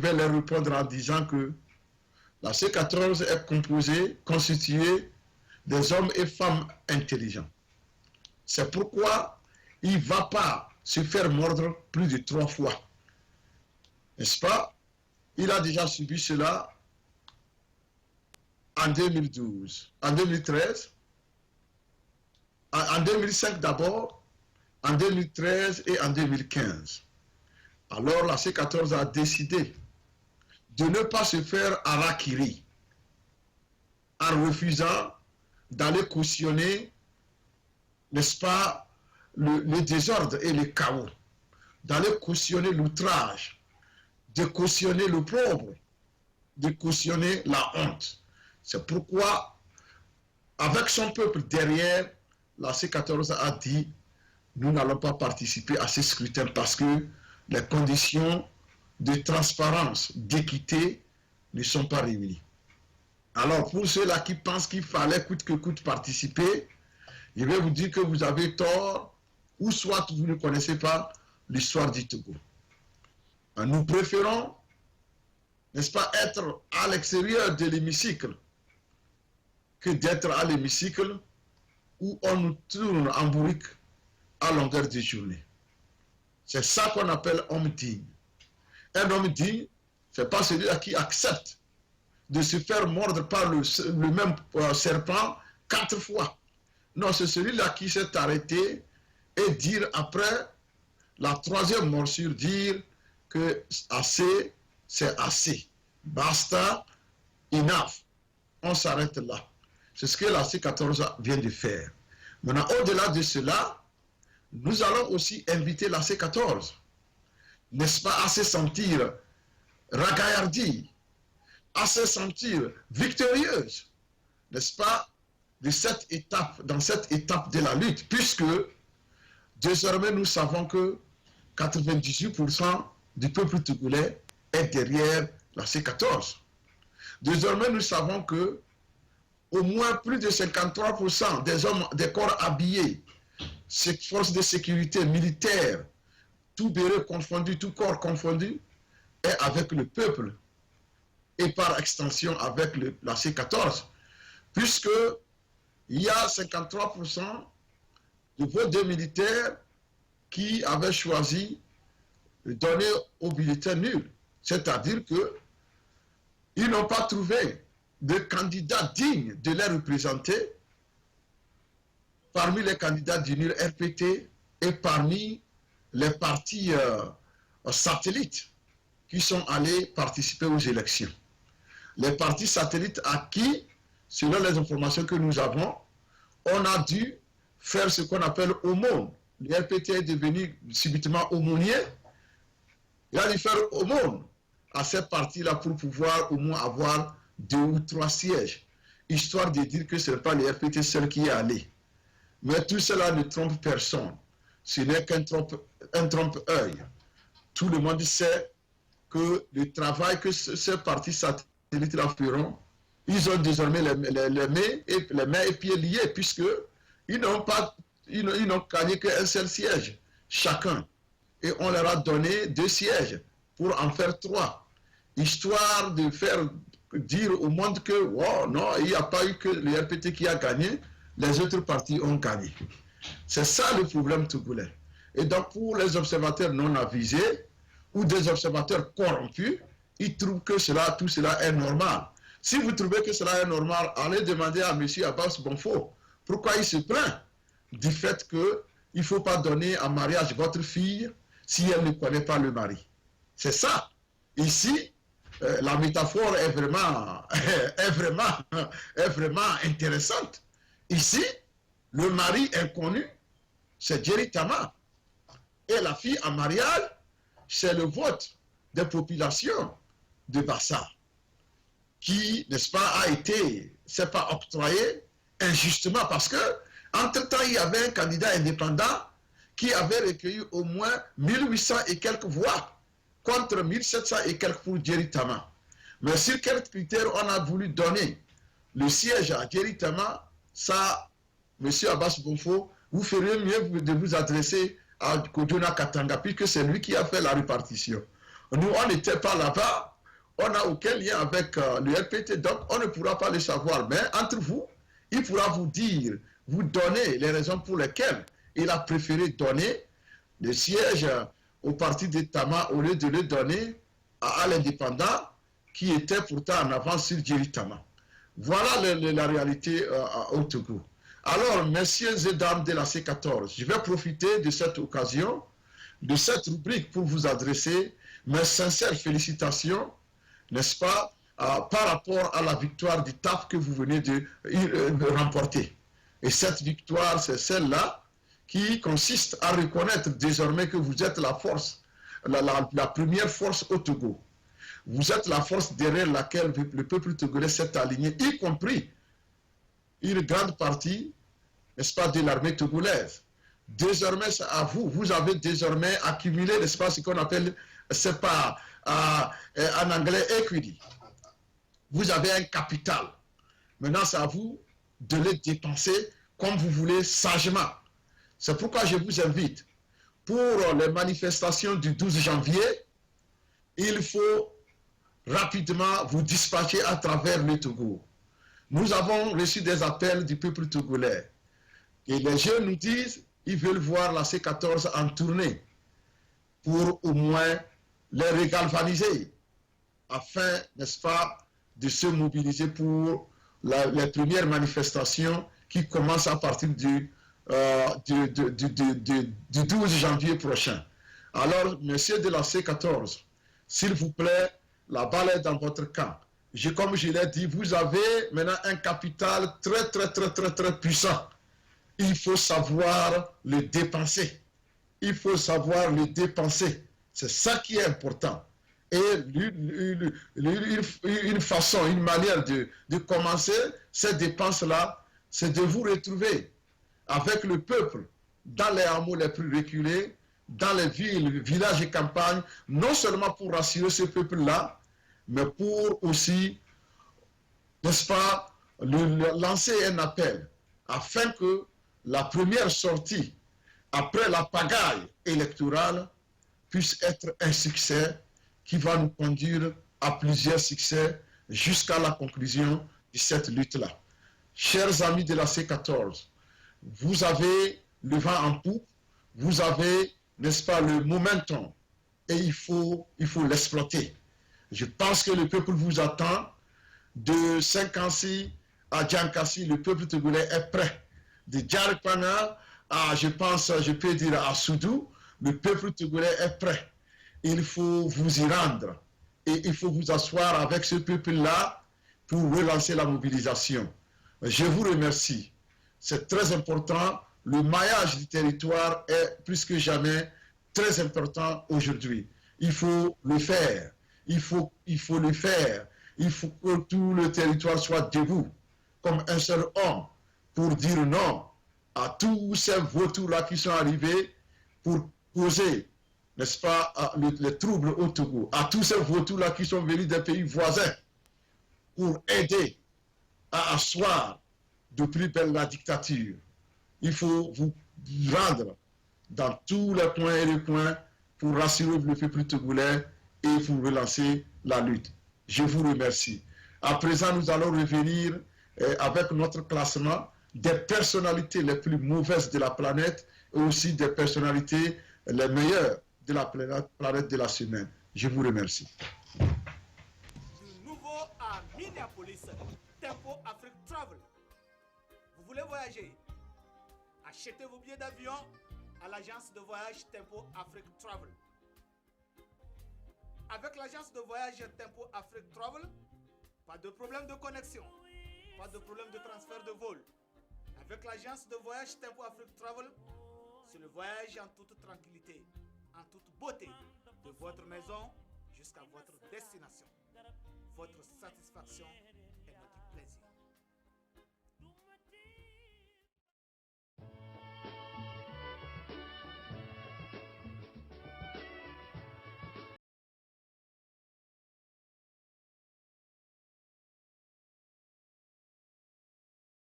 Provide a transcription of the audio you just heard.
vais leur répondre en disant que la C14 est constituée des hommes et femmes intelligents. C'est pourquoi il ne va pas se faire mordre plus de 3 fois. N'est-ce pas? Il a déjà subi cela en 2012, en 2013, en 2005 d'abord, en 2013 et en 2015. Alors la C14 a décidé de ne pas se faire harakiri en refusant d'aller cautionner, n'est-ce pas, le désordre et le chaos, d'aller cautionner l'outrage, de cautionner l'opprobre, de cautionner la honte. C'est pourquoi, avec son peuple derrière, la C14 a dit « Nous n'allons pas participer à ces scrutins parce que les conditions de transparence, d'équité ne sont pas réunies. » Alors, pour ceux-là qui pensent qu'il fallait coûte que coûte participer, je vais vous dire que vous avez tort, ou soit vous ne connaissez pas l'histoire du Togo. Nous préférons, n'est-ce pas, être à l'extérieur de l'hémicycle que d'être à l'hémicycle où on nous tourne en bourrique à longueur de journée. C'est ça qu'on appelle homme digne. Un homme digne, ce n'est pas celui-là qui accepte de se faire mordre par le même serpent 4 fois. Non, c'est celui-là qui s'est arrêté et dire après la 3e morsure, dire que assez, c'est assez. Basta, enough. On s'arrête là. C'est ce que la C14 vient de faire. Maintenant, au-delà de cela, nous allons aussi inviter la C14, n'est-ce pas, à se sentir ragaillardie, à se sentir victorieuse, n'est-ce pas, de cette étape, dans cette étape de la lutte, puisque désormais nous savons que 98% du peuple togolais est derrière la C14. Désormais nous savons que au moins plus de 53% des hommes, des corps habillés, ces forces de sécurité militaires, tout béret confondu, tout corps confondu, est avec le peuple et par extension avec la C14, puisque il y a 53% de vos 2 militaires qui avaient choisi de donner au bulletin nul. C'est-à-dire que ils n'ont pas trouvé de candidats dignes de les représenter parmi les candidats du NUR RPT et parmi les partis satellites qui sont allés participer aux élections. Les partis satellites à qui, selon les informations que nous avons, on a dû faire ce qu'on appelle aumône. Le RPT est devenu subitement aumônier. Il a dû faire aumône à ces partis-là pour pouvoir au moins avoir 2 ou 3 sièges, histoire de dire que ce n'est pas le RPT seul qui est allé. Mais tout cela ne trompe personne. Ce n'est qu'un trompe-œil. Tout le monde sait que le travail que ces partis satellites-là feront, ils ont désormais les mains et pieds liés, puisqu'ils n'ont gagné qu'un seul siège, chacun. Et on leur a donné 2 sièges pour en faire 3, histoire de faire dire au monde que, wow, non, il n'y a pas eu que le RPT qui a gagné, les autres partis ont gagné. C'est ça le problème togolais. Et donc pour les observateurs non avisés ou des observateurs corrompus, ils trouvent que tout cela est normal. Si vous trouvez que cela est normal, allez demander à M. Abbas Bonfo pourquoi il se plaint du fait qu'il ne faut pas donner en mariage votre fille si elle ne connaît pas le mari. C'est ça. Ici, la métaphore est vraiment intéressante. Ici, le mari inconnu, c'est Jerry Tama. Et la fille en mariage, c'est le vote des populations de Bassar, qui, n'est-ce pas, c'est pas octroyé injustement, parce que, entre-temps, il y avait un candidat indépendant qui avait recueilli au moins 1800 et quelques voix, contre 1700 et quelques pour Jerry Tama. Mais sur quels critères on a voulu donner le siège à Jerry Tama, ça, M. Abbas Bonfo, vous feriez mieux de vous adresser à Kodjona Katanga, puisque c'est lui qui a fait la répartition. Nous, on n'était pas là-bas, on n'a aucun lien avec le RPT, donc on ne pourra pas le savoir. Mais entre vous, il pourra vous dire, vous donner les raisons pour lesquelles il a préféré donner le siège au parti de Tama au lieu de le donner à l'indépendant qui était pourtant en avance sur Jerry Tama. Voilà la réalité au Togo. Alors, messieurs et dames de la C14, je vais profiter de cette occasion, de cette rubrique pour vous adresser mes sincères félicitations, n'est-ce pas, par rapport à la victoire du TAF que vous venez de remporter. Et cette victoire, c'est celle-là qui consiste à reconnaître désormais que vous êtes la force, la première force au Togo. Vous êtes la force derrière laquelle le peuple togolais s'est aligné, y compris une grande partie, n'est-ce pas, de l'armée togolaise. Désormais, c'est à vous. Vous avez désormais accumulé, n'est-ce pas, ce qu'on appelle, c'est pas, en anglais, equity. Vous avez un capital. Maintenant, c'est à vous de le dépenser comme vous voulez, sagement. C'est pourquoi je vous invite, pour les manifestations du 12 janvier, il faut rapidement vous dispatcher à travers le Togo. Nous avons reçu des appels du peuple togolais. Et les jeunes nous disent qu'ils veulent voir la C14 en tournée pour au moins les régalvaniser afin, n'est-ce pas, de se mobiliser pour les premières manifestations qui commencent à partir du 12 janvier prochain. Alors, messieurs de la C14, s'il vous plaît, la balle est dans votre camp. Comme je l'ai dit, vous avez maintenant un capital très puissant. Il faut savoir le dépenser. Il faut savoir le dépenser. C'est ça qui est important. Et une façon, une manière de commencer ces dépenses-là, c'est de vous retrouver avec le peuple dans les hameaux les plus reculés, dans les villes, villages et campagnes, non seulement pour rassurer ce peuple-là, mais pour aussi, n'est-ce pas, lancer un appel afin que la première sortie après la pagaille électorale puisse être un succès qui va nous conduire à plusieurs succès jusqu'à la conclusion de cette lutte-là. Chers amis de la C14, vous avez le vent en poupe, vous avez, n'est-ce pas, le momentum, et il faut l'exploiter. Je pense que le peuple vous attend. De Saint-Cancy à Djankassi, le peuple togolais est prêt. De Djarpana à, je pense, je peux dire à Soudou, le peuple togolais est prêt. Il faut vous y rendre et il faut vous asseoir avec ce peuple-là pour relancer la mobilisation. Je vous remercie. C'est très important. Le maillage du territoire est plus que jamais très important aujourd'hui. Il faut le faire. Il faut le faire. Il faut que tout le territoire soit debout, comme un seul homme, pour dire non à tous ces vautours-là qui sont arrivés pour causer, n'est-ce pas, les troubles au Togo, à tous ces vautours-là qui sont venus des pays voisins pour aider à asseoir de plus belle la dictature. Il faut vous rendre dans tous les coins et les coins pour rassurer le peuple togolais et pour relancer la lutte. Je vous remercie. À présent, nous allons revenir avec notre classement des personnalités les plus mauvaises de la planète et aussi des personnalités les meilleures de la planète de la semaine. Je vous remercie. Du nouveau à Minneapolis, Tempo Afrique Travel. Vous voulez voyager? Achetez vos billets d'avion à l'agence de voyage Tempo Afrique Travel. Avec l'agence de voyage Tempo Afrique Travel, pas de problème de connexion, pas de problème de transfert de vol. Avec l'agence de voyage Tempo Afrique Travel, c'est le voyage en toute tranquillité, en toute beauté, de votre maison jusqu'à votre destination. Votre satisfaction